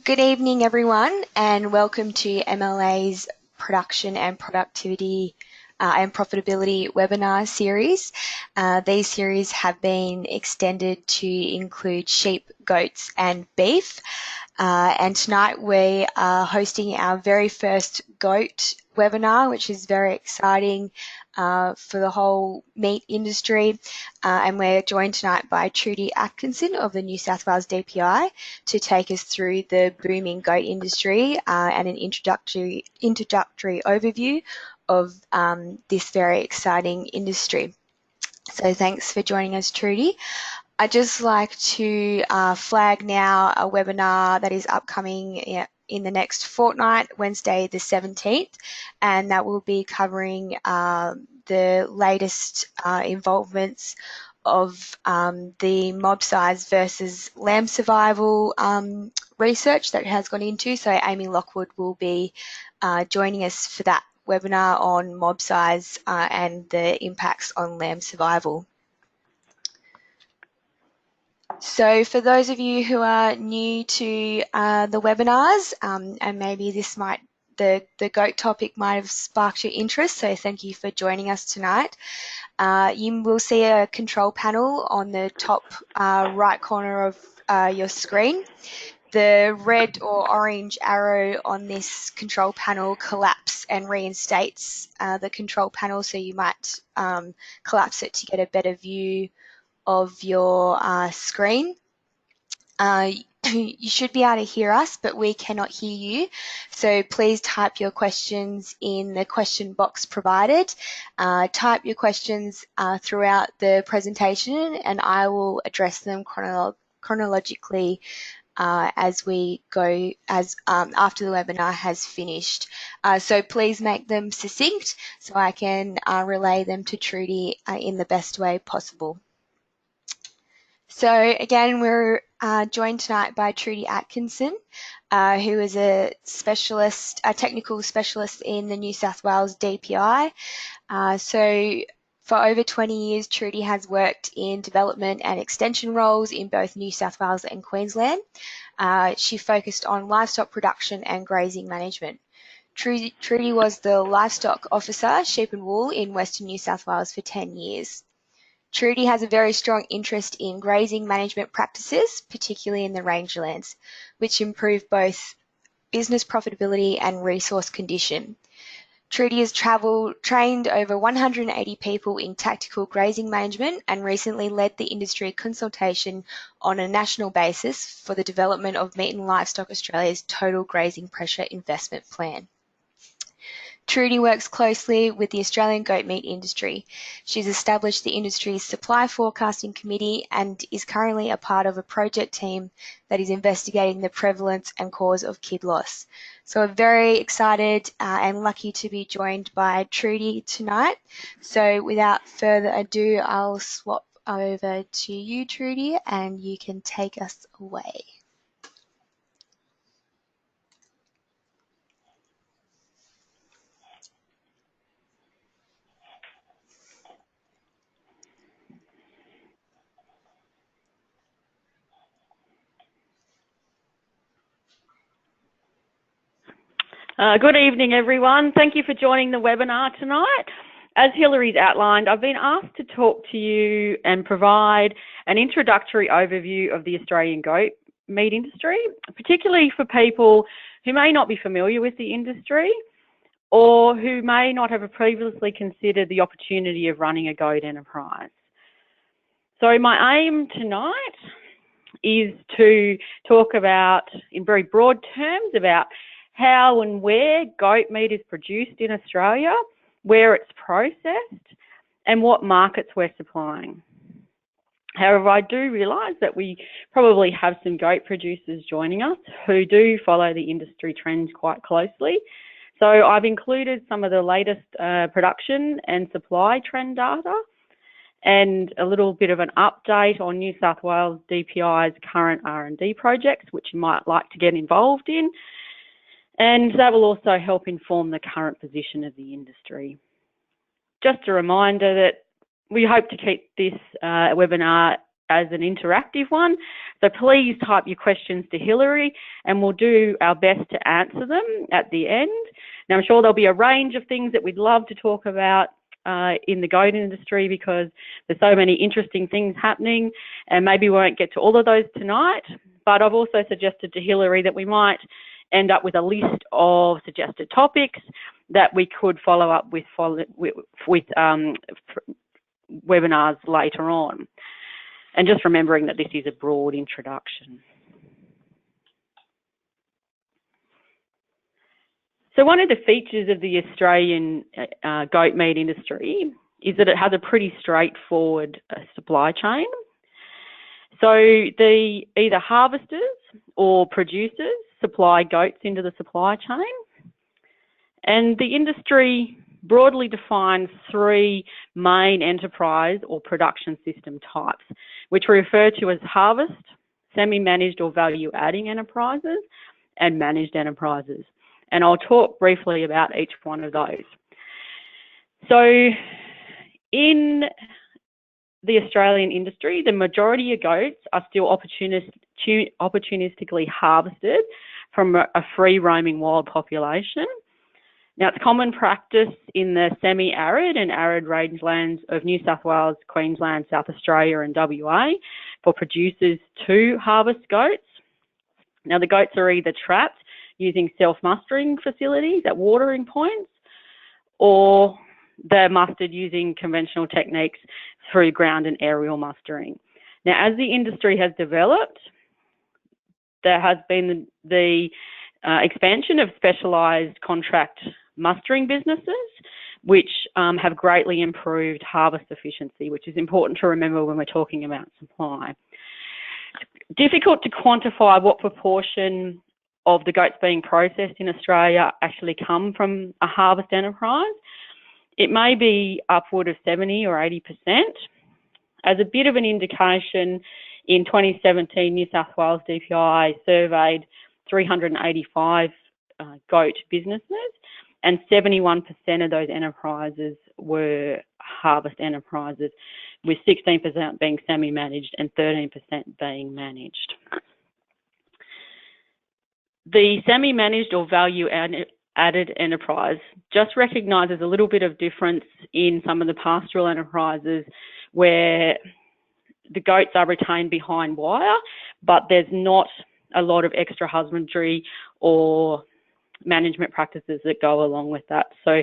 Good evening, everyone, and welcome to MLA's Production and Productivity and Profitability webinar series. These series have been extended to include sheep, goats, and beef. And tonight we are hosting our very first goat webinar, which is very exciting for the whole meat industry. And we're joined tonight by Trudy Atkinson of the New South Wales DPI to take us through the booming goat industry and an introductory overview of this very exciting industry. So thanks for joining us, Trudy. I'd just like to flag now a webinar that is upcoming in the next fortnight, Wednesday the 17th, and that will be covering the latest involvements of the mob size versus lamb survival research that has gone into. So Amy Lockwood will be joining us for that webinar on mob size and the impacts on lamb survival. So for those of you who are new to the webinars, and maybe this might the goat topic might have sparked your interest, so thank you for joining us tonight. You will see a control panel on the top right corner of your screen. The red or orange arrow on this control panel collapses and reinstates the control panel, so you might collapse it to get a better view of your screen. You should be able to hear us, but we cannot hear you. So please type your questions in the question box provided. Type your questions throughout the presentation, and I will address them chronologically as we go, after the webinar has finished. So please make them succinct so I can relay them to Trudy in the best way possible. So again, we're joined tonight by Trudy Atkinson, who is a technical specialist in the New South Wales DPI. So for over 20 years, Trudy has worked in development and extension roles in both New South Wales and Queensland. She focused on livestock production and grazing management. Trudy was the livestock officer, sheep and wool, in Western New South Wales for 10 years. Trudy has a very strong interest in grazing management practices, particularly in the rangelands, which improve both business profitability and resource condition. Trudy has trained over 180 people in tactical grazing management and recently led the industry consultation on a national basis for the development of Meat and Livestock Australia's Total Grazing Pressure Investment Plan. Trudy works closely with the Australian goat meat industry. She's established the industry's supply forecasting committee and is currently a part of a project team that is investigating the prevalence and cause of kid loss. So we're very excited and lucky to be joined by Trudy tonight. So without further ado, I'll swap over to you, Trudy, and you can take us away. Good evening, everyone. Thank you for joining the webinar tonight. As Hillary's outlined, I've been asked to talk to you and provide an introductory overview of the Australian goat meat industry, particularly for people who may not be familiar with the industry or who may not have previously considered the opportunity of running a goat enterprise. So my aim tonight is to talk about, in very broad terms, about how and where goat meat is produced in Australia, where it's processed, and what markets we're supplying. However, I do realise that we probably have some goat producers joining us who do follow the industry trends quite closely. So I've included some of the latest production and supply trend data and a little bit of an update on New South Wales DPI's current R&D projects, which you might like to get involved in. And that will also help inform the current position of the industry. Just a reminder that we hope to keep this webinar as an interactive one. So please type your questions to Hilary and we'll do our best to answer them at the end. Now, I'm sure there'll be a range of things that we'd love to talk about in the goat industry because there's so many interesting things happening, and maybe we won't get to all of those tonight. But I've also suggested to Hilary that we might end up with a list of suggested topics that we could follow up with webinars later on. And just remembering that this is a broad introduction. So one of the features of the Australian goat meat industry is that it has a pretty straightforward supply chain. So the either harvesters or producers supply goats into the supply chain. And the industry broadly defines three main enterprise or production system types, which we refer to as harvest, semi-managed or value-adding enterprises, and managed enterprises. And I'll talk briefly about each one of those. So in the Australian industry, the majority of goats are still opportunistically harvested from a free-roaming wild population. Now, it's common practice in the semi-arid and arid rangelands of New South Wales, Queensland, South Australia and WA for producers to harvest goats. Now, the goats are either trapped using self-mustering facilities at watering points, or they're mustered using conventional techniques through ground and aerial mustering. Now, as the industry has developed, there has been the expansion of specialised contract mustering businesses, which have greatly improved harvest efficiency, which is important to remember when we're talking about supply. Difficult to quantify what proportion of the goats being processed in Australia actually come from a harvest enterprise. It may be upward of 70 or 80%. As a bit of an indication, in 2017, New South Wales DPI surveyed 385 goat businesses, and 71% of those enterprises were harvest enterprises, with 16% being semi-managed and 13% being managed. The semi-managed or value-added enterprise just recognises a little bit of difference in some of the pastoral enterprises where the goats are retained behind wire, but there's not a lot of extra husbandry or management practices that go along with that. So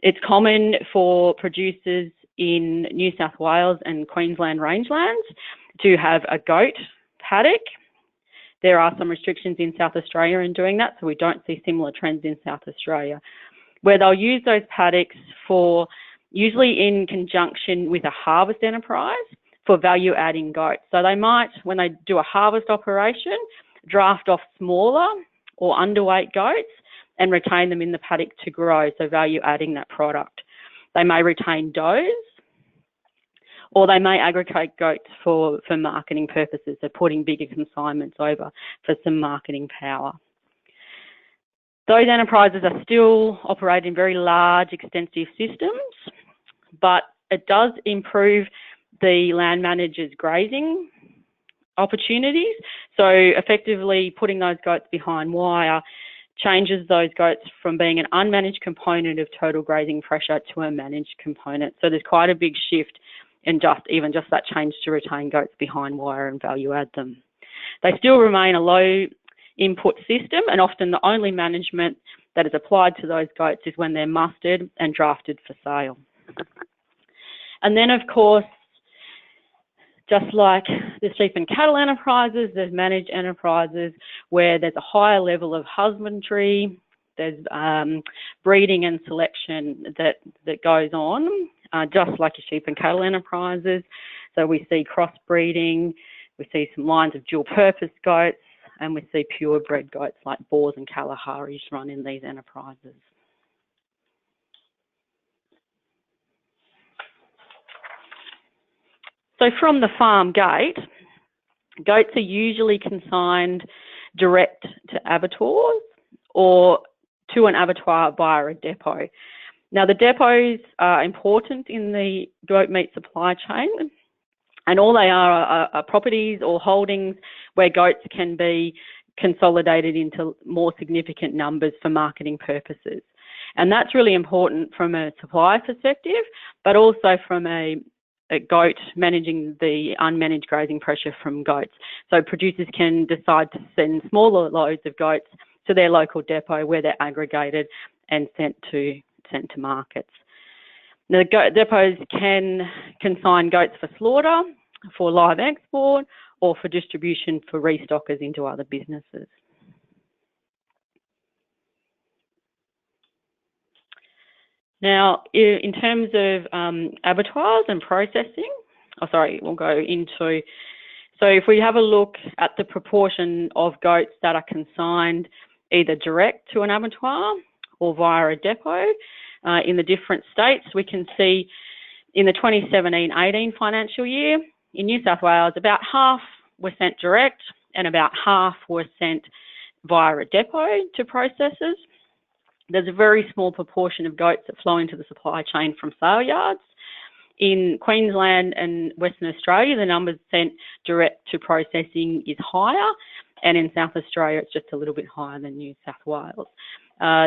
it's common for producers in New South Wales and Queensland rangelands to have a goat paddock. There are some restrictions in South Australia in doing that, so we don't see similar trends in South Australia, where they'll use those paddocks for, usually in conjunction with a harvest enterprise, for value-adding goats. So they might, when they do a harvest operation, draft off smaller or underweight goats and retain them in the paddock to grow, so value-adding that product. They may retain does, or they may aggregate goats for marketing purposes, so putting bigger consignments over for some marketing power. Those enterprises are still operating very large, extensive systems, but it does improve the land manager's grazing opportunities. So effectively putting those goats behind wire changes those goats from being an unmanaged component of total grazing pressure to a managed component. So there's quite a big shift in even just that change to retain goats behind wire and value add them. They still remain a low input system, and often the only management that is applied to those goats is when they're mustered and drafted for sale. And then, of course, just like the sheep and cattle enterprises, there's managed enterprises where there's a higher level of husbandry, there's breeding and selection that goes on, just like your sheep and cattle enterprises. So we see crossbreeding, we see some lines of dual purpose goats, and we see purebred goats like Boers and Kalaharis run in these enterprises. So from the farm gate, goats are usually consigned direct to abattoirs or to an abattoir via a depot. Now, the depots are important in the goat meat supply chain And all they are properties or holdings where goats can be consolidated into more significant numbers for marketing purposes. And that's really important from a supply perspective, but also from a goat managing the unmanaged grazing pressure from goats. So producers can decide to send smaller loads of goats to their local depot where they're aggregated and sent to markets. Now, the depots can consign goats for slaughter, for live export, or for distribution for restockers into other businesses. Now, in terms of abattoirs and processing, we'll go into, so if we have a look at the proportion of goats that are consigned either direct to an abattoir or via a depot in the different states, we can see in the 2017-18 financial year, in New South Wales, about half were sent direct and about half were sent via a depot to processors. There's a very small proportion of goats that flow into the supply chain from sale yards. In Queensland and Western Australia, the numbers sent direct to processing is higher, and in South Australia, it's just a little bit higher than New South Wales.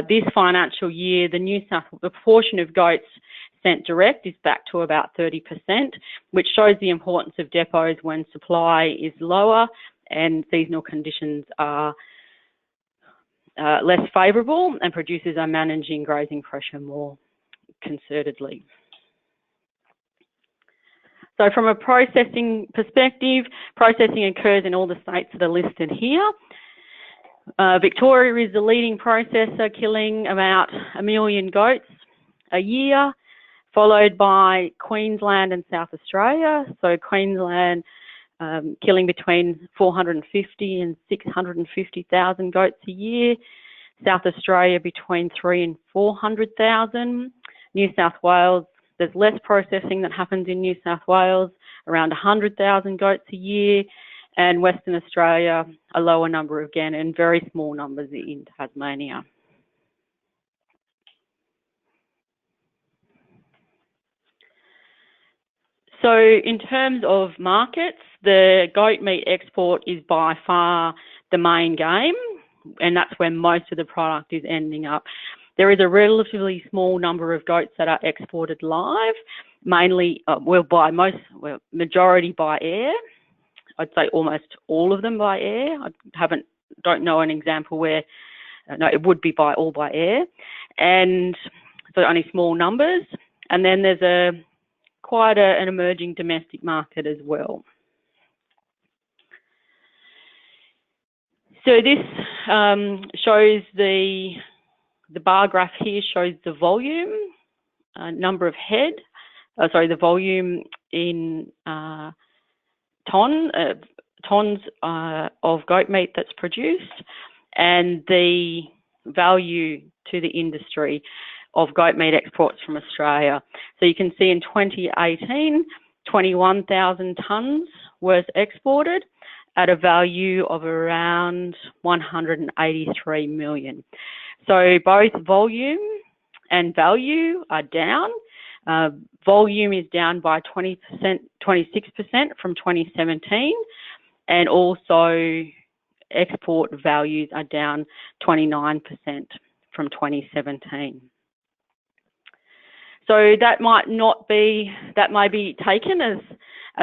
This financial year, the proportion of goats sent direct is back to about 30%, which shows the importance of depots when supply is lower and seasonal conditions are less favourable and producers are managing grazing pressure more concertedly. So from a processing perspective, processing occurs in all the states that are listed here. Victoria is the leading processor, killing about 1 million goats a year, followed by Queensland and South Australia. So Queensland killing between 450 and 650,000 goats a year. South Australia between 300,000 and 400,000. New South Wales, there's less processing that happens in New South Wales, around 100,000 goats a year. And Western Australia, a lower number again, and very small numbers in Tasmania. So in terms of markets, the goat meat export is by far the main game, and that's where most of the product is ending up. There is a relatively small number of goats that are exported live, mainly, majority by air. I'd say almost all of them by air. Don't know an example where, no, it would be all by air. And so only small numbers. And then there's quite an emerging domestic market as well. So this shows the bar graph here shows the volume, number of head, the volume in tons of goat meat that's produced, and the value to the industry of goat meat exports from Australia. So you can see in 2018, 21,000 tonnes was exported at a value of around 183 million. So both volume and value are down. Volume is down by 26% from 2017, and also export values are down 29% from 2017. So that may be taken as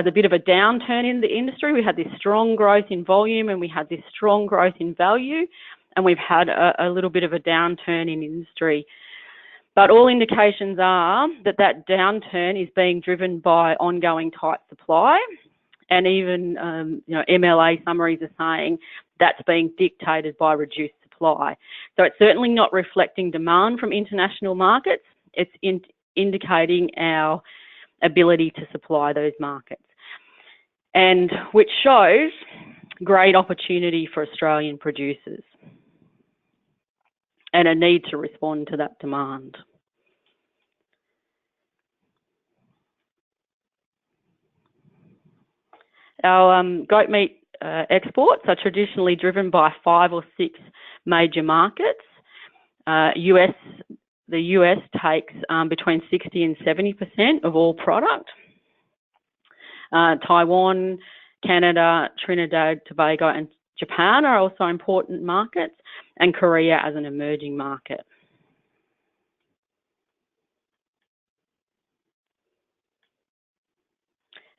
a bit of a downturn in the industry. We had this strong growth in volume and we had this strong growth in value, and we've had a little bit of a downturn in industry. But all indications are that downturn is being driven by ongoing tight supply, and even MLA summaries are saying that's being dictated by reduced supply. So it's certainly not reflecting demand from international markets. It's indicating our ability to supply those markets, and which shows great opportunity for Australian producers and a need to respond to that demand. Our goat meat exports are traditionally driven by 5 or 6 major markets. The US takes between 60 and 70% of all product. Taiwan, Canada, Trinidad, Tobago and Japan are also important markets, and Korea as an emerging market.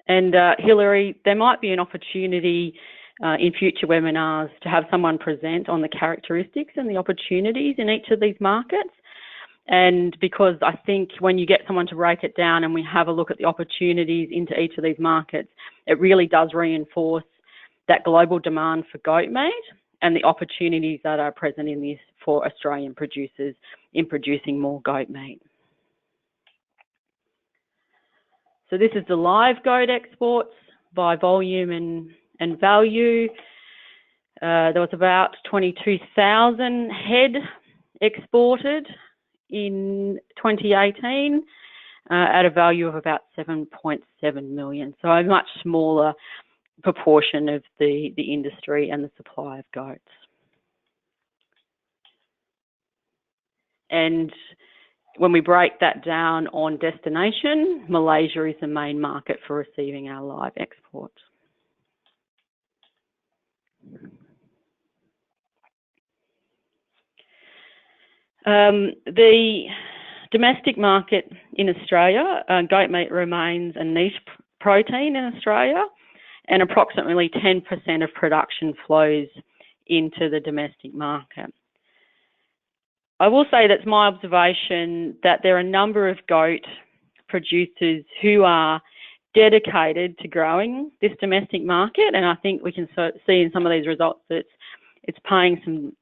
And Hilary, there might be an opportunity in future webinars to have someone present on the characteristics and the opportunities in each of these markets. And because I think when you get someone to break it down and we have a look at the opportunities into each of these markets, it really does reinforce that global demand for goat meat and the opportunities that are present in this for Australian producers in producing more goat meat. So this is the live goat exports by volume and value. There was about 22,000 head exported in 2018 at a value of about 7.7 million. So a much smaller proportion of the industry and the supply of goats. And when we break that down on destination, Malaysia is the main market for receiving our live exports. The domestic market in Australia, goat meat remains a niche protein in Australia, and approximately 10% of production flows into the domestic market. I will say that's my observation that there are a number of goat producers who are dedicated to growing this domestic market, and I think we can see in some of these results that it's paying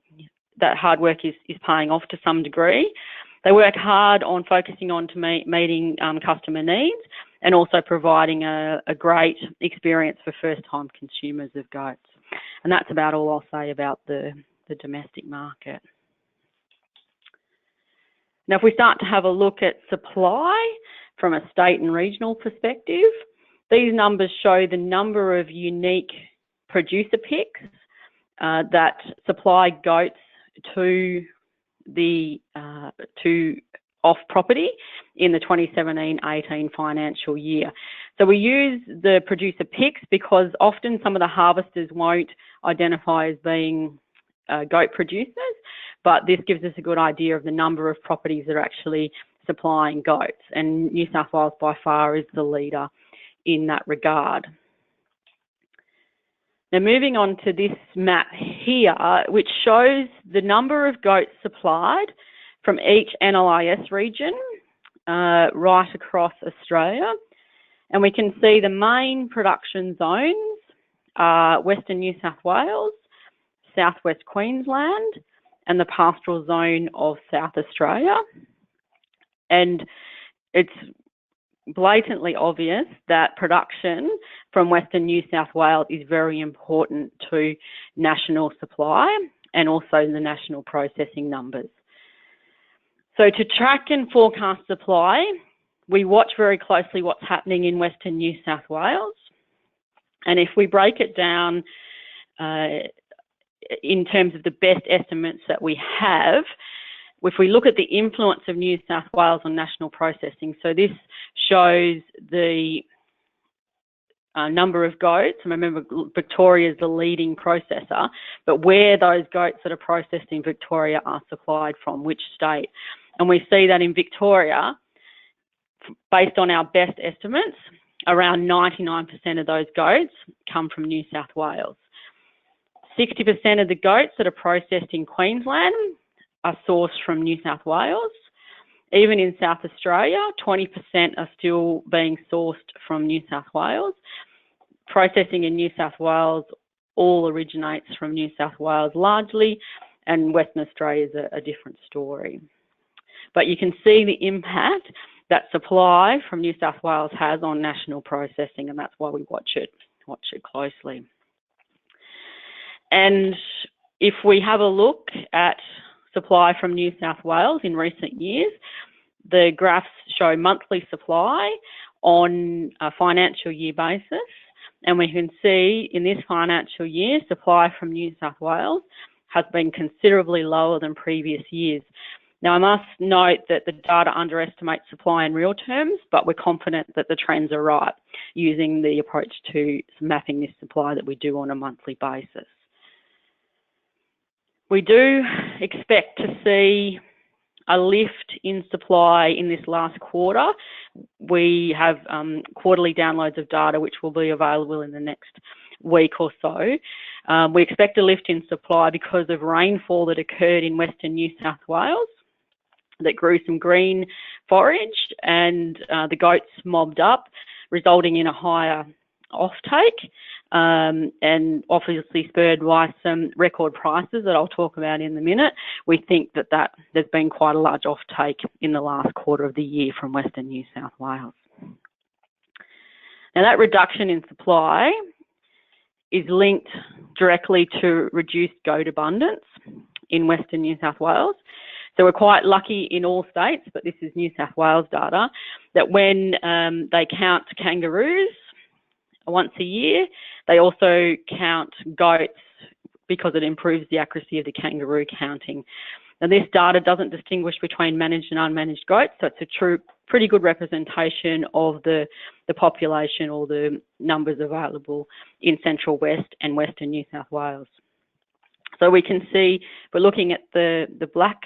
that hard work is paying off to some degree. They work hard on focusing on meeting customer needs and also providing a great experience for first-time consumers of goats. And that's about all I'll say about the domestic market. Now, if we start to have a look at supply from a state and regional perspective, these numbers show the number of unique producer picks that supply goats to off property in the 2017-18 financial year. So we use the producer picks because often some of the harvesters won't identify as being goat producers, but this gives us a good idea of the number of properties that are actually supplying goats, and New South Wales by far is the leader in that regard. Now moving on to this map here, which shows the number of goats supplied from each NLIS region right across Australia. And we can see the main production zones are Western New South Wales, Southwest Queensland, and the pastoral zone of South Australia. And it's blatantly obvious that production from Western New South Wales is very important to national supply and also the national processing numbers. So to track and forecast supply, we watch very closely what's happening in Western New South Wales. And if we break it down in terms of the best estimates that we have, if we look at the influence of New South Wales on national processing, so this shows the number of goats, and remember Victoria is the leading processor, but where those goats that are processed in Victoria are supplied from, which state. And we see that in Victoria, based on our best estimates, around 99% of those goats come from New South Wales. 60% of the goats that are processed in Queensland are sourced from New South Wales. Even in South Australia, 20% are still being sourced from New South Wales. Processing in New South Wales all originates from New South Wales largely, and Western Australia is a different story. But you can see the impact that supply from New South Wales has on national processing, and that's why we watch it closely. And if we have a look at supply from New South Wales in recent years, the graphs show monthly supply on a financial year basis, and we can see in this financial year, supply from New South Wales has been considerably lower than previous years. Now, I must note that the data underestimates supply in real terms, but we're confident that the trends are right using the approach to mapping this supply that we do on a monthly basis. We do expect to see a lift in supply in this last quarter. We have quarterly downloads of data which will be available in the next week or so. We expect a lift in supply because of rainfall that occurred in Western New South Wales that grew some green forage, and the goats mobbed up, resulting in a higher offtake, and obviously spurred by some record prices that I'll talk about in a minute. We think that there's been quite a large offtake in the last quarter of the year from Western New South Wales. Now, that reduction in supply is linked directly to reduced goat abundance in Western New South Wales. So we're quite lucky in all states, but this is New South Wales data, that when they count kangaroos once a year, they also count goats because it improves the accuracy of the kangaroo counting. Now, this data doesn't distinguish between managed and unmanaged goats, so it's a pretty good representation of the population or the numbers available in Central West and Western New South Wales. So we can see, we're looking at the black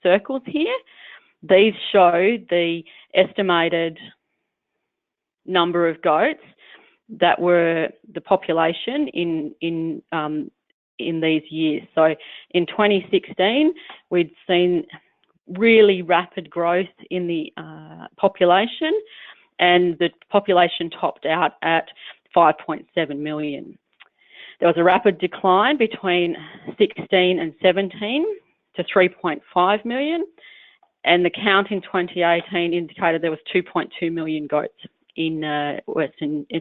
circles here. These show the estimated number of goats that were the population in these years. So in 2016, we'd seen really rapid growth in the population, and the population topped out at 5.7 million. There was a rapid decline between 16 and 17 to 3.5 million, and the count in 2018 indicated there was 2.2 million goats in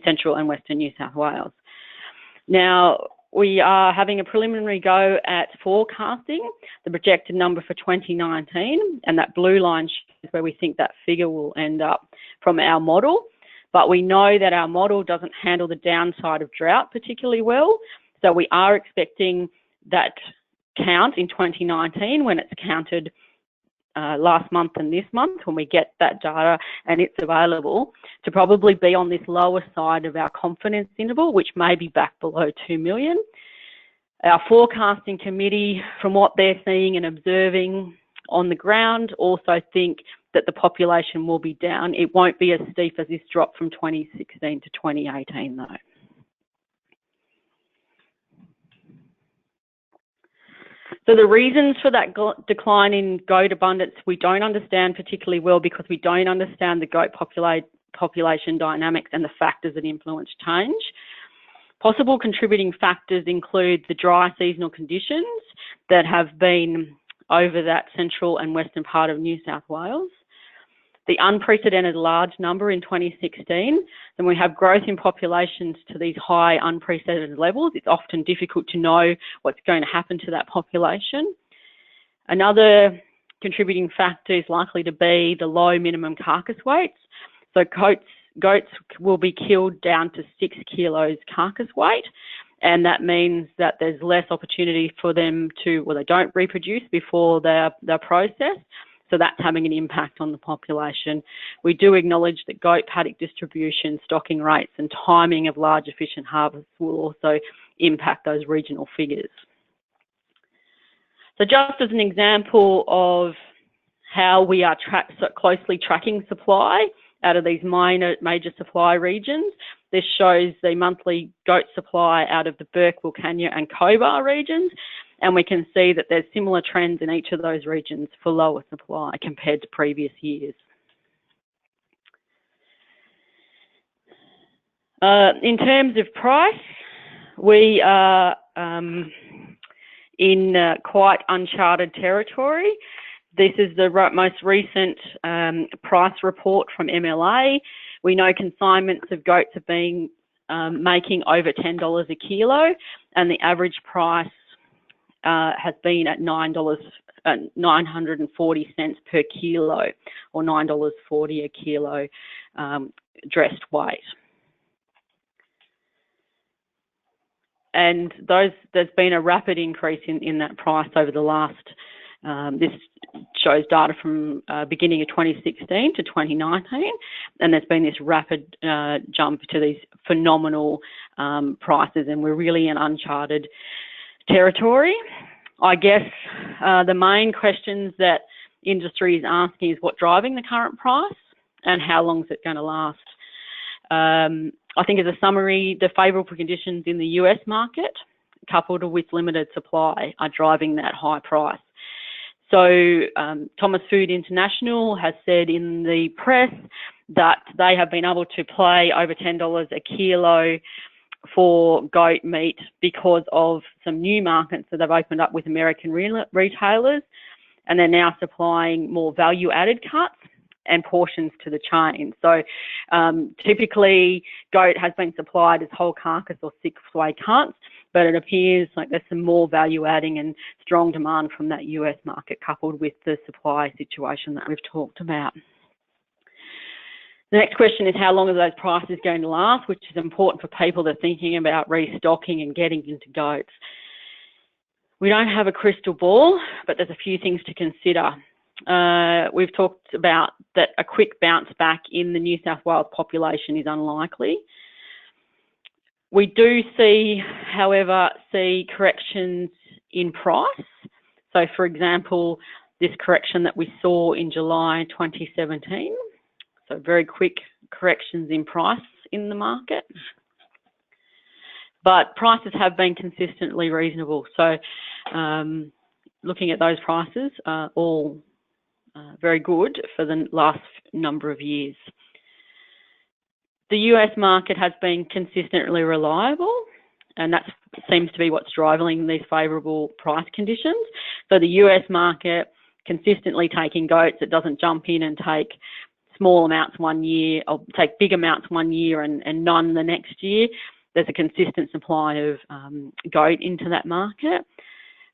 Central and Western New South Wales. Now, we are having a preliminary go at forecasting the projected number for 2019, and that blue line shows where we think that figure will end up from our model. But we know that our model doesn't handle the downside of drought particularly well, so we are expecting that count in 2019, when it's counted last month and this month, when we get that data and it's available, to probably be on this lower side of our confidence interval, which may be back below 2 million. Our forecasting committee, from what they're seeing and observing on the ground, also think that the population will be down. It won't be as steep as this drop from 2016 to 2018 though. So the reasons for that decline in goat abundance we don't understand particularly well, because we don't understand the goat population dynamics and the factors that influence change. Possible contributing factors include the dry seasonal conditions that have been over that central and western part of New South Wales, the unprecedented large number in 2016, then we have growth in populations to these high unprecedented levels. It's often difficult to know what's going to happen to that population. Another contributing factor is likely to be the low minimum carcass weights. So goats will be killed down to 6 kilos carcass weight, and that means that there's less opportunity for them to, well, they don't reproduce before they're processed. So that's having an impact on the population. We do acknowledge that goat paddock distribution, stocking rates and timing of large efficient harvests will also impact those regional figures. So just as an example of how we are so closely tracking supply out of these major supply regions, this shows the monthly goat supply out of the Burke, Wilcannia and Cobar regions. And we can see that there's similar trends in each of those regions for lower supply compared to previous years. In terms of price, we are in quite uncharted territory. This is the most recent price report from MLA. We know consignments of goats have been making over $10 a kilo, and the average price has been at $9.40 per kilo, or $9.40 a kilo dressed weight. And there's been a rapid increase in that price over the last, this shows data from beginning of 2016 to 2019, and there's been this rapid jump to these phenomenal prices, and we're really in uncharted territory. I guess the main questions that industry is asking is what's driving the current price and how long is it going to last. I think as a summary, the favourable conditions in the US market, coupled with limited supply, are driving that high price. So Thomas Food International has said in the press that they have been able to pay over $10 a kilo for goat meat because of some new markets that they've opened up with American retailers, and they're now supplying more value-added cuts and portions to the chain. So typically goat has been supplied as whole carcass or six-way cuts, but it appears like there's some more value adding and strong demand from that US market, coupled with the supply situation that we've talked about. The next question is how long are those prices going to last, which is important for people that are thinking about restocking and getting into goats. We don't have a crystal ball, but there's a few things to consider. We've talked about that a quick bounce back in the New South Wales population is unlikely. We do however, see corrections in price. So, for example, this correction that we saw in July 2017, so very quick corrections in price in the market. But prices have been consistently reasonable. So looking at those prices are all very good for the last number of years. The US market has been consistently reliable, and that seems to be what's driving these favourable price conditions. So the US market consistently taking goats, it doesn't jump in and take small amounts one year, or take big amounts one year and none the next year. There's a consistent supply of goat into that market.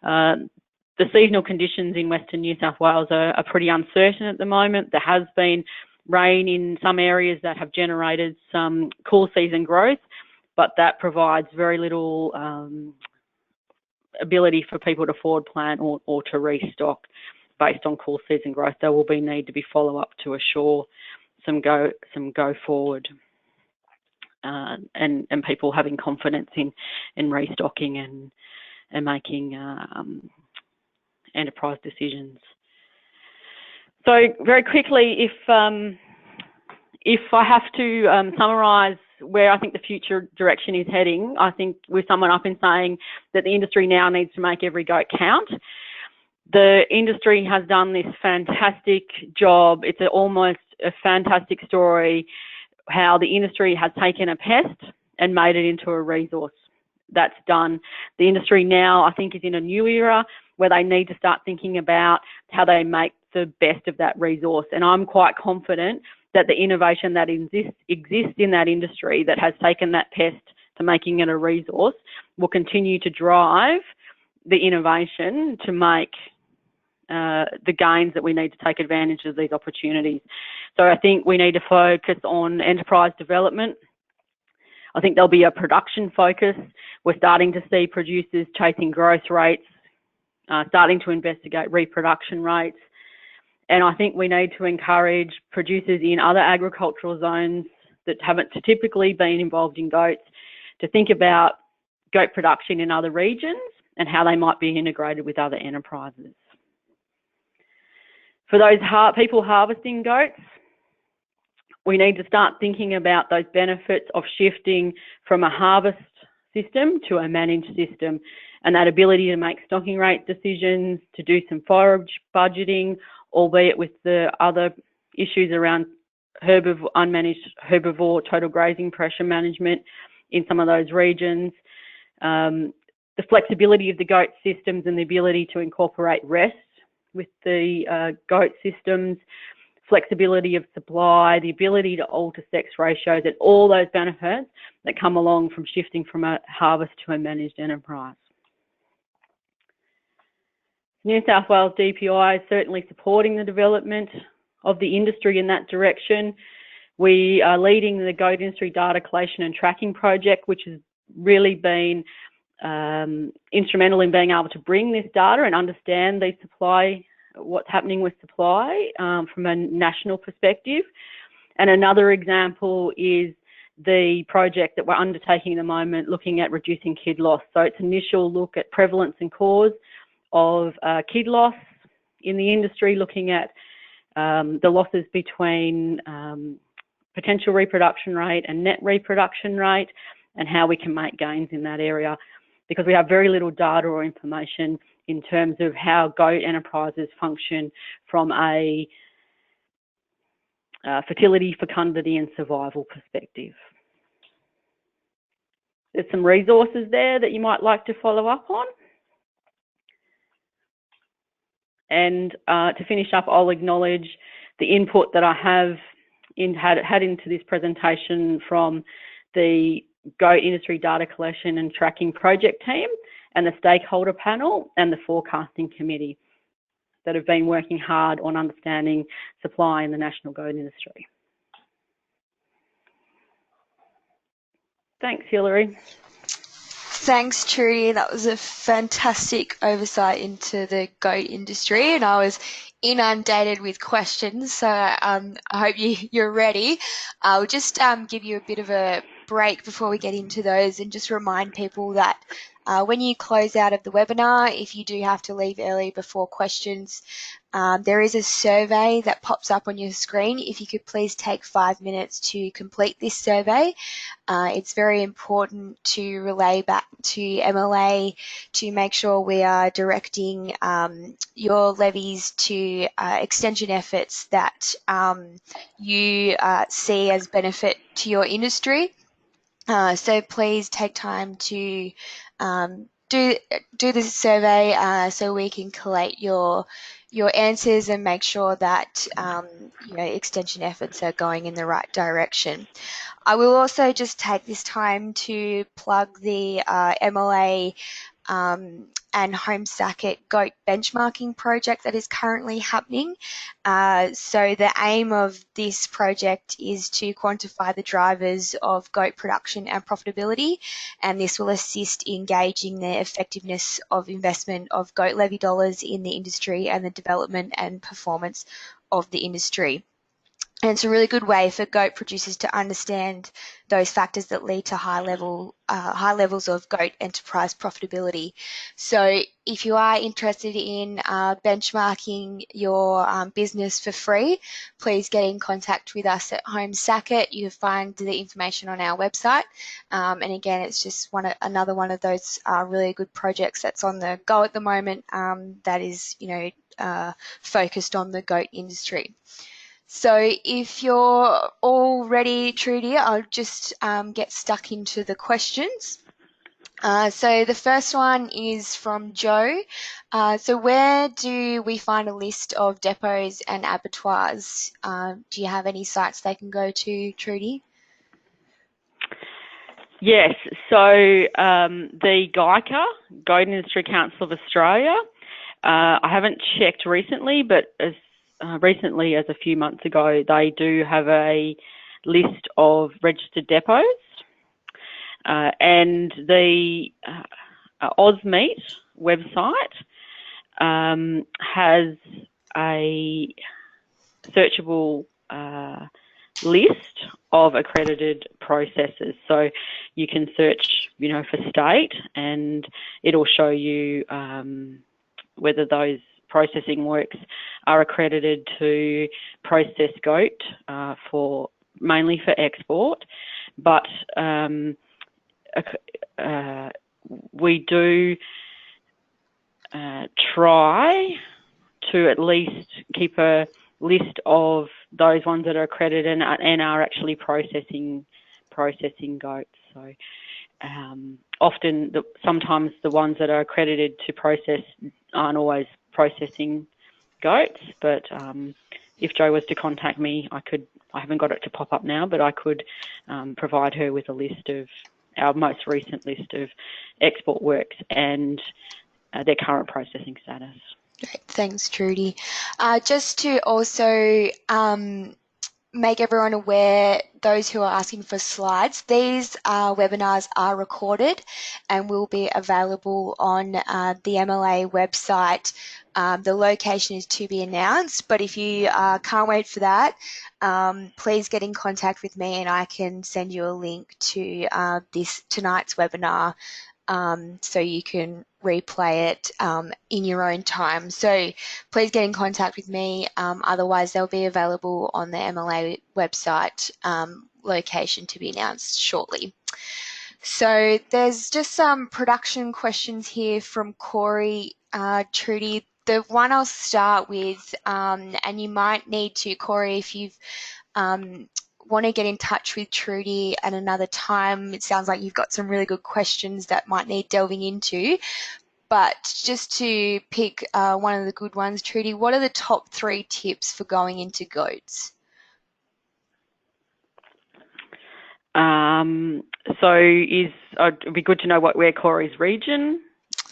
The seasonal conditions in Western New South Wales are pretty uncertain at the moment. There has been rain in some areas that have generated some cool season growth, but that provides very little ability for people to forward plan or to restock based on cool season growth. There will be need to be follow-up to assure some go forward and people having confidence in restocking and making enterprise decisions. So very quickly, if I have to summarise where I think the future direction is heading, I think we sum it up in saying that the industry now needs to make every goat count. The industry has done this fantastic job. It's almost a fantastic story how the industry has taken a pest and made it into a resource. That's done. The industry now, I think, is in a new era where they need to start thinking about how they make the best of that resource. And I'm quite confident that the innovation that exists in that industry that has taken that pest to making it a resource will continue to drive the innovation to make the gains that we need to take advantage of these opportunities. So I think we need to focus on enterprise development. I think there'll be a production focus. We're starting to see producers chasing growth rates, starting to investigate reproduction rates. And I think we need to encourage producers in other agricultural zones that haven't typically been involved in goats to think about goat production in other regions and how they might be integrated with other enterprises. For those people harvesting goats, we need to start thinking about those benefits of shifting from a harvest system to a managed system, and that ability to make stocking rate decisions, to do some forage budgeting, albeit with the other issues around unmanaged herbivore total grazing pressure management in some of those regions. The flexibility of the goat systems and the ability to incorporate rest with the goat systems, flexibility of supply, the ability to alter sex ratios, and all those benefits that come along from shifting from a harvest to a managed enterprise. New South Wales DPI is certainly supporting the development of the industry in that direction. We are leading the goat industry data collation and tracking project, which has really been instrumental in being able to bring this data and understand these supply what's happening with supply from a national perspective. And another example is the project that we're undertaking at the moment, looking at reducing kid loss. So it's initial look at prevalence and cause of kid loss in the industry, looking at the losses between potential reproduction rate and net reproduction rate, and how we can make gains in that area, because we have very little data or information in terms of how goat enterprises function from a fertility, fecundity and survival perspective. There's some resources there that you might like to follow up on. And to finish up, I'll acknowledge the input that I have had into this presentation from the goat industry data collection and tracking project team and the stakeholder panel and the forecasting committee that have been working hard on understanding supply in the national goat industry. Thanks, Hilary. Thanks, Trudy. That was a fantastic oversight into the goat industry, and I was inundated with questions, so I hope you're ready. I'll just give you a bit of a break before we get into those, and just remind people that when you close out of the webinar, if you do have to leave early before questions, there is a survey that pops up on your screen. If you could please take 5 minutes to complete this survey. It's very important to relay back to MLA to make sure we are directing your levies to extension efforts that you see as benefit to your industry. So please take time to do this survey so we can collate your answers and make sure that extension efforts are going in the right direction. I will also just take this time to plug the MLA and Home Sacket goat benchmarking project that is currently happening. So the aim of this project is to quantify the drivers of goat production and profitability, and this will assist in gauging the effectiveness of investment of goat levy dollars in the industry and the development and performance of the industry. And it's a really good way for goat producers to understand those factors that lead to high levels of goat enterprise profitability. So if you are interested in benchmarking your business for free, please get in contact with us at Home Sacket. You can find the information on our website. And again, it's just another one of those really good projects that's on the go at the moment that is, focused on the goat industry. So if you're all ready, Trudy, I'll just get stuck into the questions. So the first one is from Joe. So where do we find a list of depots and abattoirs? Do you have any sites they can go to, Trudy? Yes, so the GICA, Goat Industry Council of Australia, I haven't checked recently, but as recently as a few months ago, they do have a list of registered depots, and the AusMeat website has a searchable list of accredited processors. So you can search, for state, and it'll show you whether those processing works are accredited to process goat mainly for export, but we do try to at least keep a list of those ones that are accredited and are actually processing goats. So sometimes the ones that are accredited to process aren't always processing goats, but if Jo was to contact me, I haven't got it to pop up now, but I could provide her with a list of our most recent list of export works and their current processing status. Great, thanks, Trudy. Just to also make everyone aware, those who are asking for slides, these webinars are recorded and will be available on the MLA website. The location is to be announced, but if you can't wait for that, please get in contact with me and I can send you a link to tonight's webinar, so you can replay it in your own time. So please get in contact with me. Otherwise, they'll be available on the MLA website, location to be announced shortly. So there's just some production questions here from Corey, Trudy. The one I'll start with, and you might need to, Corey, if you've want to get in touch with Trudy at another time. It sounds like you've got some really good questions that might need delving into. But just to pick one of the good ones, Trudy, what are the top 3 tips for going into goats? So it'd be good to know where Corey's region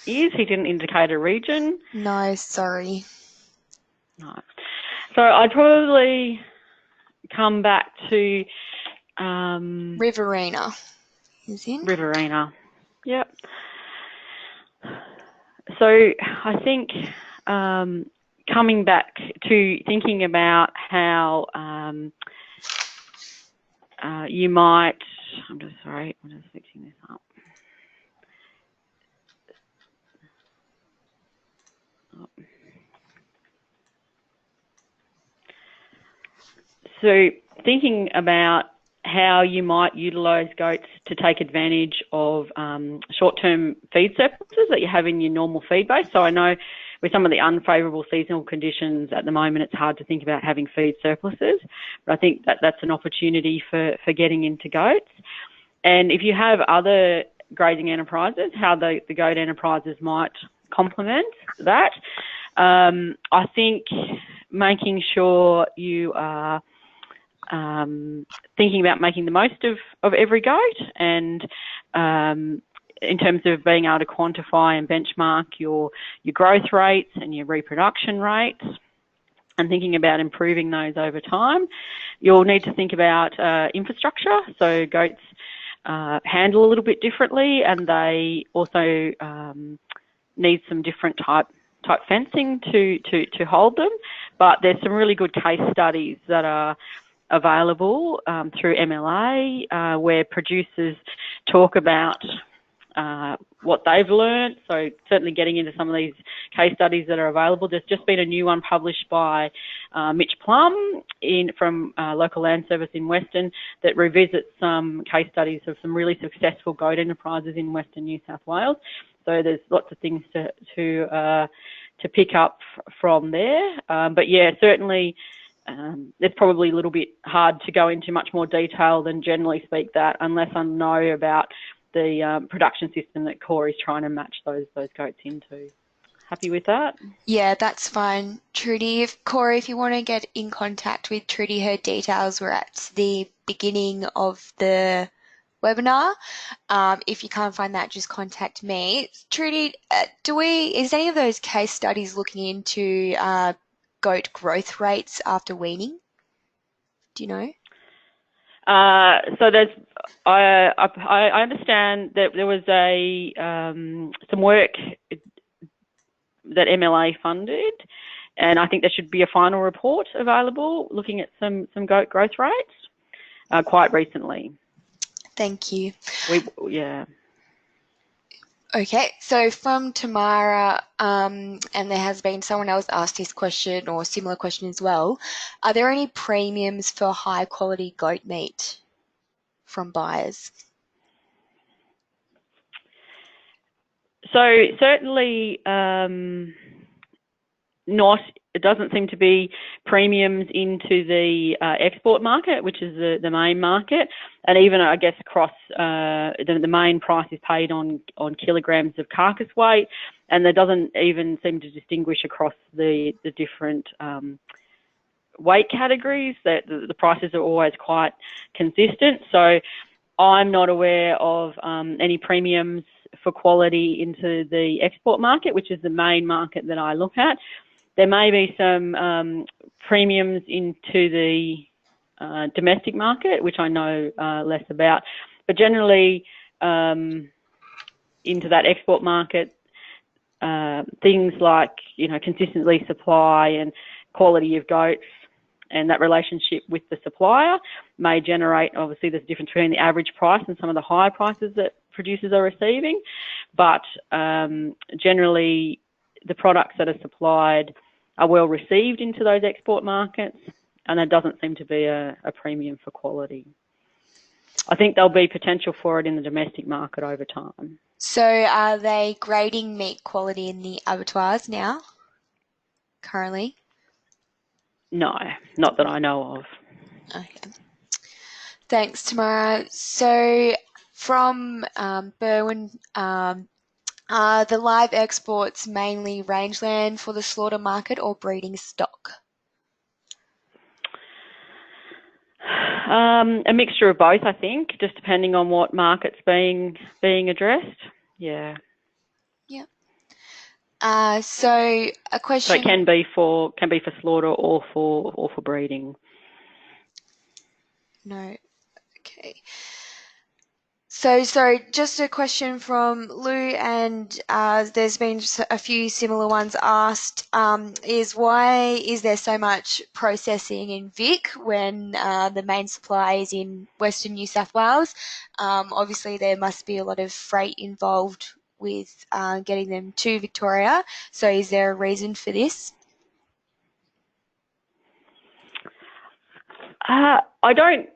is. He didn't indicate a region. No, sorry. No. So I'd probably come back to Riverina is in. Riverina. Yep. So I think coming back to thinking about how you might, I'm just fixing this up. So thinking about how you might utilise goats to take advantage of short-term feed surpluses that you have in your normal feed base. So I know with some of the unfavourable seasonal conditions at the moment, it's hard to think about having feed surpluses, but I think that's an opportunity for getting into goats. And if you have other grazing enterprises, how the goat enterprises might complement that. I think making sure you are thinking about making the most of every goat, and in terms of being able to quantify and benchmark your growth rates and your reproduction rates, and thinking about improving those over time. You'll need to think about infrastructure. So goats handle a little bit differently, and they also need some different type fencing to hold them. But there's some really good case studies that are available through MLA where producers talk about what they've learned. So certainly getting into some of these case studies that are available. There's just been a new one published by Mitch Plum from Local Land Service in Western that revisits some case studies of some really successful goat enterprises in Western New South Wales. So there's lots of things to pick up from there. But yeah, certainly it's probably a little bit hard to go into much more detail than generally speak that, unless I know about the production system that Corey's trying to match those goats into. Happy with that? Yeah, that's fine. Trudy, Corey, if you want to get in contact with Trudy, her details were at the beginning of the webinar. If you can't find that, just contact me. Trudy, is any of those case studies looking into goat growth rates after weaning? Do you know? So there's, I understand that there was some work that MLA funded, and I think there should be a final report available looking at some goat growth rates quite recently. Thank you. Yeah. Okay, so from Tamara, and there has been someone else asked this question or similar question as well. Are there any premiums for high quality goat meat from buyers? So certainly not. It doesn't seem to be premiums into the export market, which is the main market, and even I guess across the main price is paid on kilograms of carcass weight, and there doesn't even seem to distinguish across the different weight categories. That the prices are always quite consistent. So I'm not aware of any premiums for quality into the export market, which is the main market that I look at. There may be some premiums into the domestic market, which I know less about. But generally, into that export market, things like, consistently supply and quality of goats and that relationship with the supplier may generate, obviously there's a difference between the average price and some of the higher prices that producers are receiving, but generally the products that are supplied are well received into those export markets, and there doesn't seem to be a premium for quality. I think there'll be potential for it in the domestic market over time. So are they grading meat quality in the abattoirs now, currently? No, not that I know of. Okay. Thanks, Tamara. So from Bowen, are the live exports mainly rangeland for the slaughter market or breeding stock? A mixture of both, I think, just depending on what market's being addressed. Yeah. Yeah. So a question. So it can be for slaughter or for breeding. No. Okay. So, sorry, just a question from Lou, and there's been a few similar ones asked, is why is there so much processing in Vic when the main supply is in Western New South Wales? Obviously, there must be a lot of freight involved with getting them to Victoria. So is there a reason for this? I don't.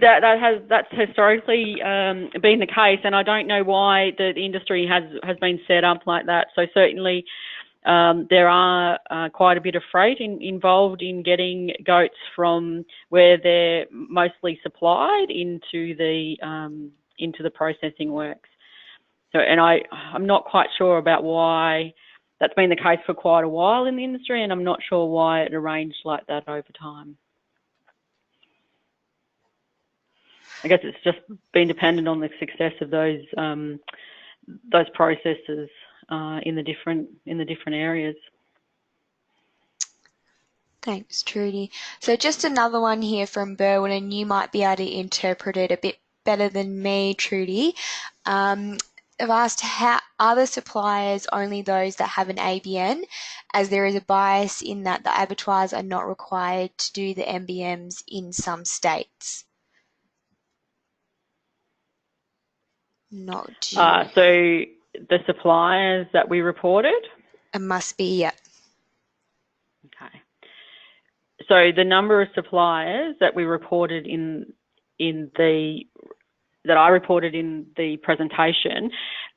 That's historically been the case, and I don't know why the industry has been set up like that. So certainly, there are quite a bit of freight involved in getting goats from where they're mostly supplied into the processing works. So, and I'm not quite sure about why that's been the case for quite a while in the industry, and I'm not sure why it arranged like that over time. I guess it's just been dependent on the success of those processes in the different areas. Thanks, Trudy. So just another one here from Bowen, and you might be able to interpret it a bit better than me, Trudy. I've asked, how are the suppliers only those that have an ABN, as there is a bias in that the abattoirs are not required to do the MBMs in some states? Not due. So the suppliers that we reported? It must be, yeah. Okay. So the number of suppliers that we reported that I reported in the presentation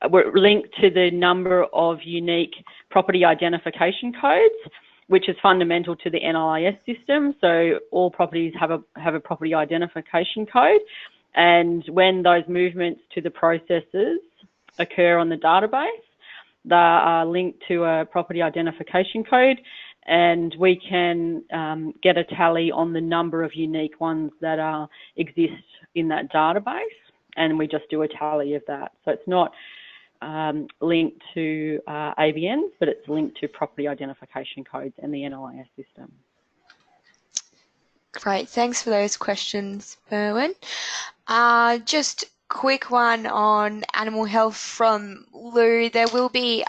were linked to the number of unique property identification codes, which is fundamental to the NLIS system. So all properties have a property identification code. And when those movements to the processors occur on the database, they are linked to a property identification code, and we can get a tally on the number of unique ones that exist in that database, and we just do a tally of that. So it's not linked to ABNs, but it's linked to property identification codes and the NLIS system. Great, thanks for those questions, Bowen. Just quick one on animal health from Lou. There will be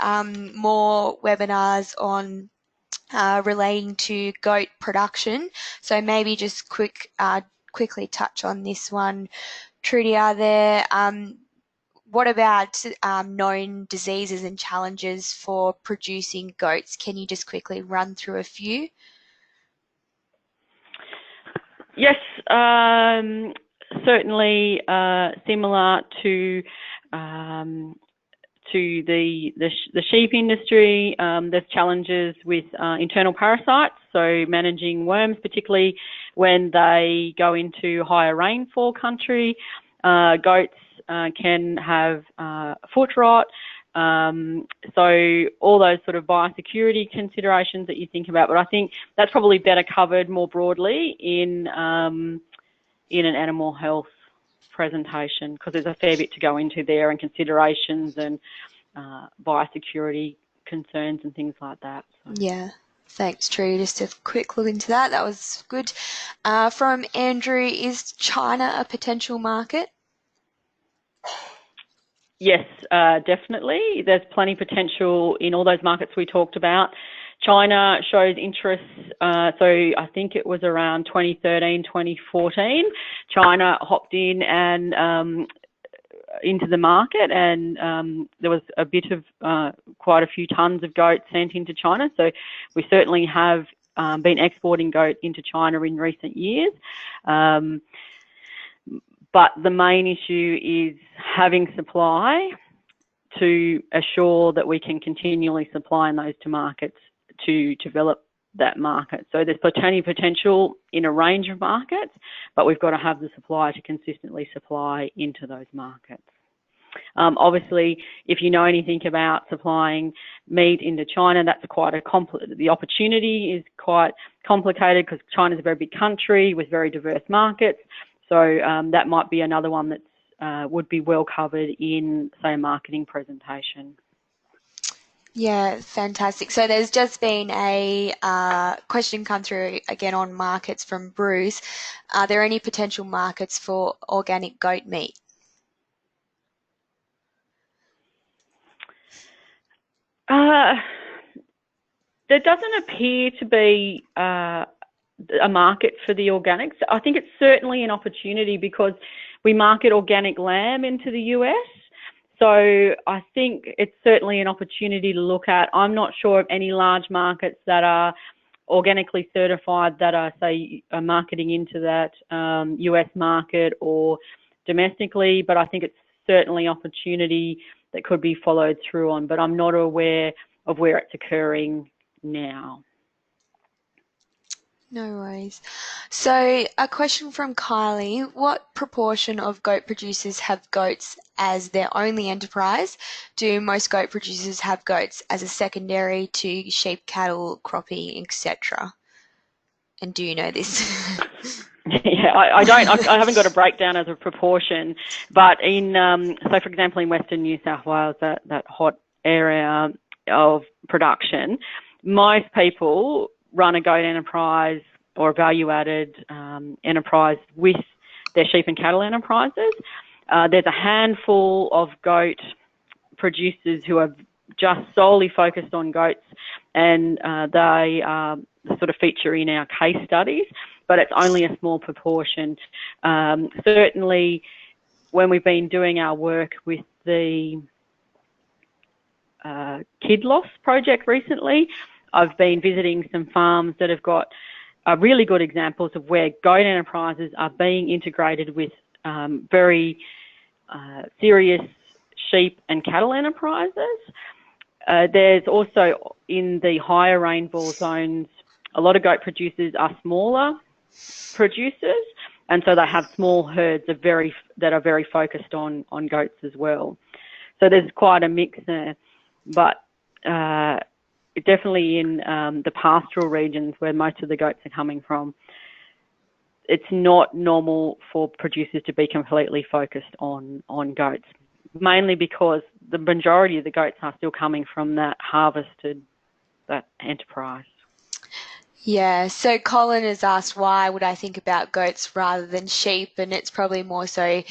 more webinars on relating to goat production, so maybe just quickly touch on this one. Trudy, are there what about known diseases and challenges for producing goats? Can you just quickly run through a few? Yes, certainly similar to the sheep industry. There's challenges with internal parasites, so managing worms, particularly when they go into higher rainfall country. Goats can have foot rot. So all those sort of biosecurity considerations that you think about, but I think that's probably better covered more broadly in an animal health presentation, because there's a fair bit to go into there, and considerations and biosecurity concerns and things like that. So. Yeah, Thanks, Trudy. Just a quick look into that. That was good. From Andrew, is China a potential market? Yes, definitely. There's plenty of potential in all those markets we talked about. China shows interest, so I think it was around 2013, 2014. China hopped in and into the market, and there was a bit of quite a few tons of goat sent into China. So we certainly have been exporting goat into China in recent years. But the main issue is having supply to assure that we can continually supply in those two markets to develop that market. So there's plenty of potential in a range of markets, but we've got to have the supply to consistently supply into those markets. Obviously, if you know anything about supplying meat into China, that's quite the opportunity is quite complicated because China's a very big country with very diverse markets. So that might be another one that would be well covered in, say, a marketing presentation. Yeah, fantastic. So there's just been a question come through again on markets from Bruce. Are there any potential markets for organic goat meat? There doesn't appear to be a market for the organics. I think it's certainly an opportunity because we market organic lamb into the US. So I think it's certainly an opportunity to look at. I'm not sure of any large markets that are organically certified that are, say, marketing into that US market or domestically, but I think it's certainly an opportunity that could be followed through on, but I'm not aware of where it's occurring now. No worries. So a question from Kylie. What proportion of goat producers have goats as their only enterprise? Do most goat producers have goats as a secondary to sheep, cattle, cropping, etc.? And do you know this? Yeah, I don't. I haven't got a breakdown as a proportion, but in so for example in Western New South Wales, that hot area of production, most people run a goat enterprise or a value-added enterprise with their sheep and cattle enterprises. There's a handful of goat producers who are just solely focused on goats, and they sort of feature in our case studies, but it's only a small proportion. Certainly, when we've been doing our work with the kid loss project recently, I've been visiting some farms that have got really good examples of where goat enterprises are being integrated with very serious sheep and cattle enterprises. There's also in the higher rainfall zones, a lot of goat producers are smaller producers, and so they have small herds that are very focused on goats as well. So there's quite a mix there, but definitely in the pastoral regions where most of the goats are coming from, it's not normal for producers to be completely focused on goats, mainly because the majority of the goats are still coming from that enterprise. Yeah, so Colin has asked why would I think about goats rather than sheep, and it's probably more so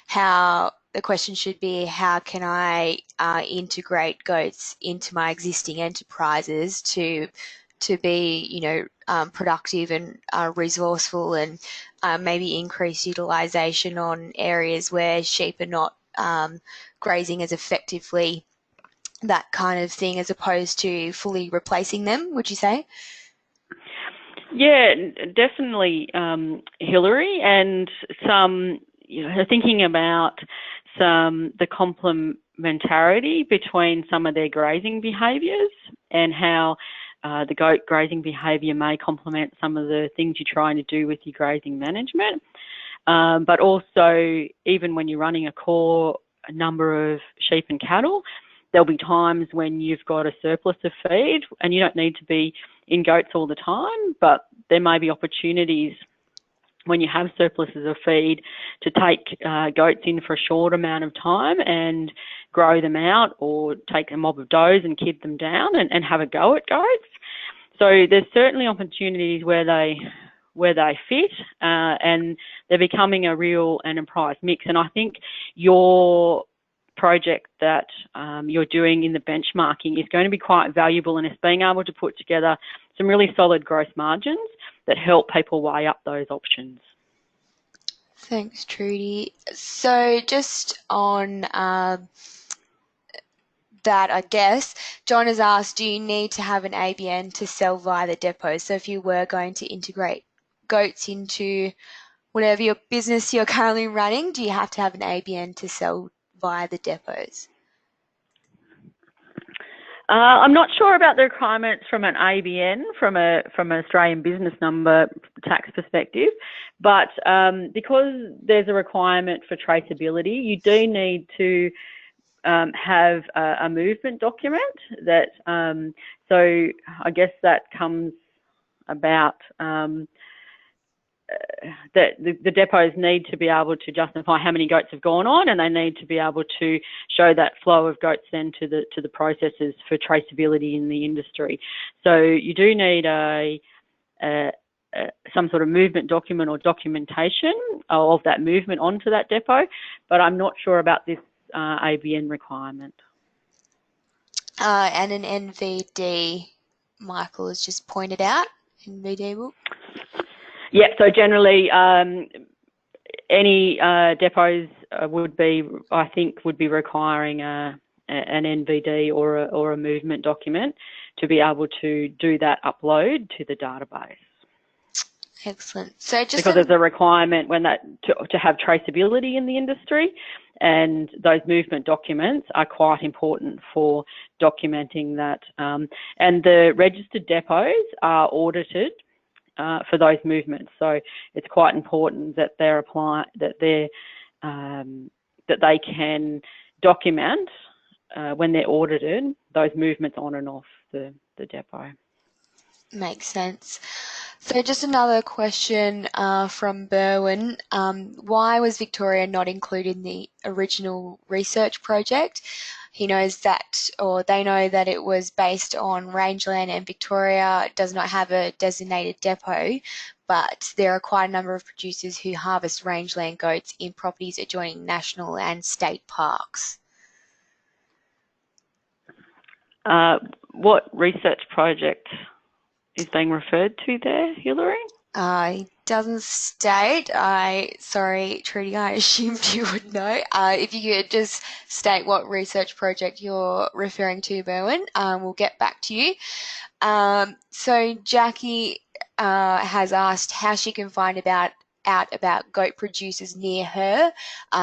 how the question should be, how can I integrate goats into my existing enterprises to be, productive and resourceful, and maybe increase utilisation on areas where sheep are not grazing as effectively, that kind of thing, as opposed to fully replacing them, would you say? Yeah, definitely, Hillary, and thinking about the complementarity between some of their grazing behaviours and how the goat grazing behaviour may complement some of the things you're trying to do with your grazing management. But also, even when you're running a core number of sheep and cattle, there'll be times when you've got a surplus of feed, and you don't need to be in goats all the time, but there may be opportunities when you have surpluses of feed to take goats in for a short amount of time and grow them out, or take a mob of does and kid them down and have a go at goats. So there's certainly opportunities where they fit, and they're becoming a real enterprise mix. And I think your project that you're doing in the benchmarking is going to be quite valuable, and it's being able to put together some really solid gross margins that help people weigh up those options. Thanks, Trudy. So just on that, I guess, John has asked, do you need to have an ABN to sell via the depot? So if you were going to integrate goats into whatever your business you're currently running, do you have to have an ABN to sell via the depots? I'm not sure about the requirements from an ABN, from an Australian business number tax perspective, but because there's a requirement for traceability, you do need to have a movement document that, so I guess that comes about that the depots need to be able to justify how many goats have gone on, and they need to be able to show that flow of goats then to the processors for traceability in the industry. So you do need some sort of movement document or documentation of that movement onto that depot, but I'm not sure about this ABN requirement. And an NVD, Michael has just pointed out, NVD book. Yeah, so generally any depots would be requiring an NVD or a movement document to be able to do that upload to the database. Excellent. So just because there's a requirement when to have traceability in the industry, and those movement documents are quite important for documenting that. And the registered depots are audited for those movements, so it's quite important that that they can document when they're audited those movements on and off the depot. Makes sense. So just another question from Bowen. Why was Victoria not included in the original research project? He knows that, or they know that it was based on rangeland, and Victoria does not have a designated depot, but there are quite a number of producers who harvest rangeland goats in properties adjoining national and state parks. What research project is being referred to there, Hilary? It doesn't state. Sorry, Trudy, I assumed you would know. If you could just state what research project you're referring to, Bowen, we'll get back to you. So Jackie has asked how she can find out about goat producers near her.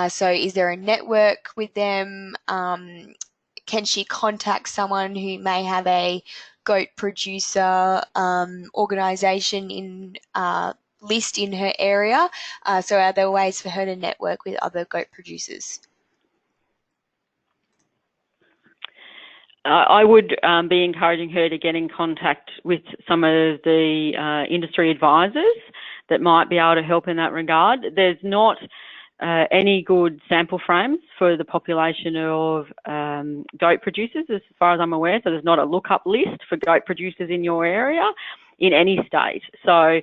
So is there a network with them? Can she contact someone who may have a goat producer organisation in list in her area? So are there ways for her to network with other goat producers? I would be encouraging her to get in contact with some of the industry advisors that might be able to help in that regard. There's not any good sample frames for the population of goat producers, as far as I'm aware. So there's not a lookup list for goat producers in your area in any state. So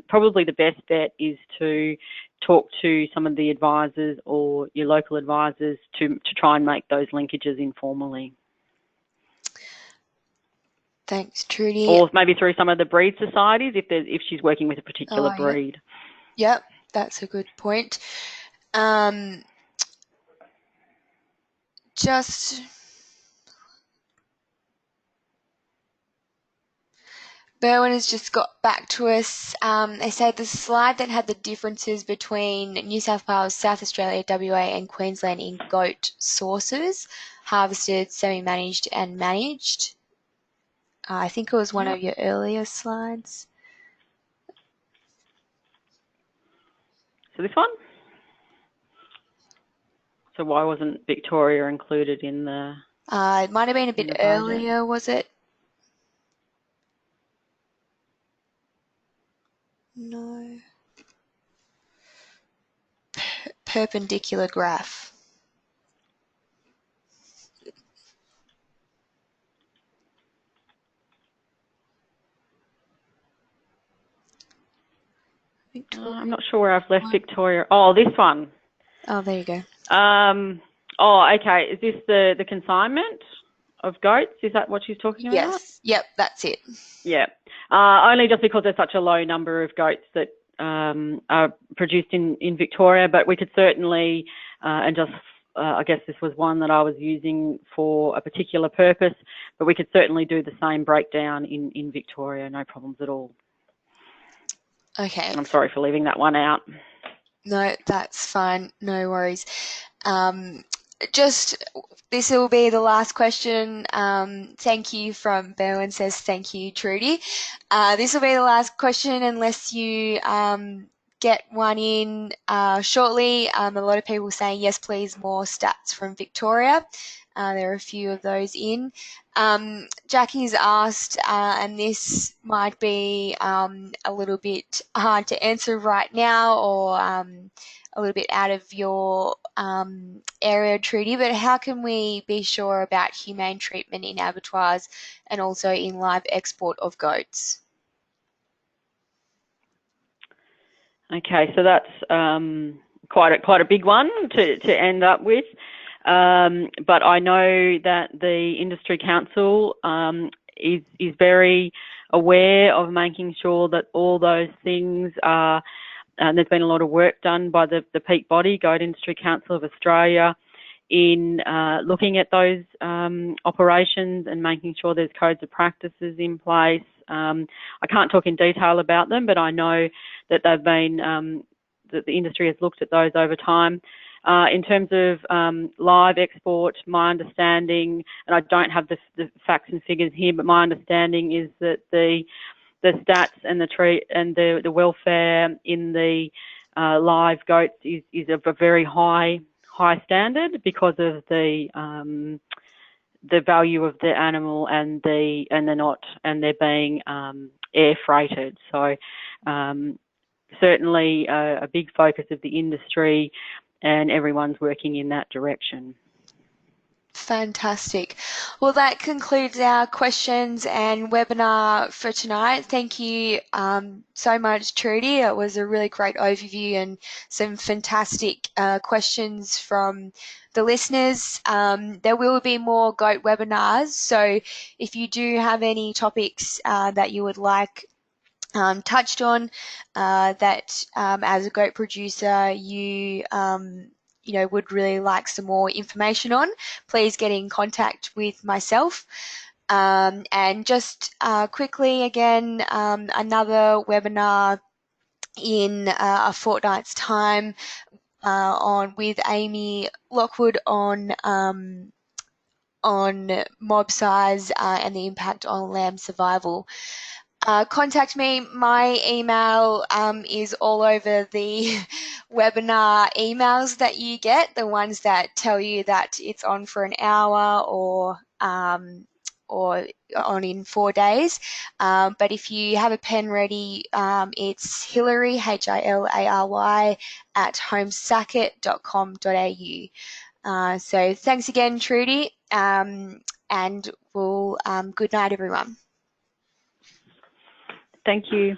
probably the best bet is to talk to some of the advisors or your local advisors to try and make those linkages informally. Thanks, Trudy. Or maybe through some of the breed societies if she's working with a particular breed. Yep, that's a good point. Bowen has just got back to us. They say the slide that had the differences between New South Wales, South Australia, WA and Queensland in goat sources, harvested, semi-managed and managed. I think it was one of your earlier slides. So this one? So why wasn't Victoria included in the... It might have been a bit earlier, was it? No. Perpendicular graph. Victoria. I'm not sure where I've left Victoria. Oh, this one. Oh, there you go. Okay. Is this the consignment of goats? Is that what she's talking about? Yes. Yep, that's it. Yeah. Only just because there's such a low number of goats that are produced in Victoria, but we could certainly, I guess this was one that I was using for a particular purpose, but we could certainly do the same breakdown in Victoria, no problems at all. Okay. I'm sorry for leaving that one out. No, that's fine. No worries. This will be the last question. Thank you from Bowen says thank you, Trudy. This will be the last question unless you get one in shortly. A lot of people saying yes, please, more stats from Victoria. There are a few of those in. Jackie's asked, and this might be a little bit hard to answer right now, or a little bit out of your area, Trudy, but how can we be sure about humane treatment in abattoirs and also in live export of goats? Okay, so that's quite a big one to end up with. But I know that the Industry Council is very aware of making sure that all those things are. There's been a lot of work done by the peak body, Goat Industry Council of Australia, in looking at those operations and making sure there's codes of practices in place. I can't talk in detail about them, but I know that they've been that the industry has looked at those over time. In terms of live export, my understanding, and I don't have the facts and figures here, but my understanding is that the stats and the welfare in the live goats is of a very high standard because of the value of the animal and they're being air freighted. So certainly a big focus of the industry, and everyone's working in that direction. Fantastic. Well, that concludes our questions and webinar for tonight. Thank you so much, Trudy. It was a really great overview and some fantastic questions from the listeners. There will be more goat webinars, so if you do have any topics that you would like touched on that as a goat producer you would really like some more information on, please get in contact with myself. And just quickly again, another webinar in a fortnight's time with Amy Lockwood on mob size and the impact on lamb survival. Contact me. My email is all over the webinar emails that you get, the ones that tell you that it's on for an hour or on in 4 days. But if you have a pen ready, it's Hillary, Hilary, at homesacket.com.au. So thanks again, Trudy, and we'll good night, everyone. Thank you.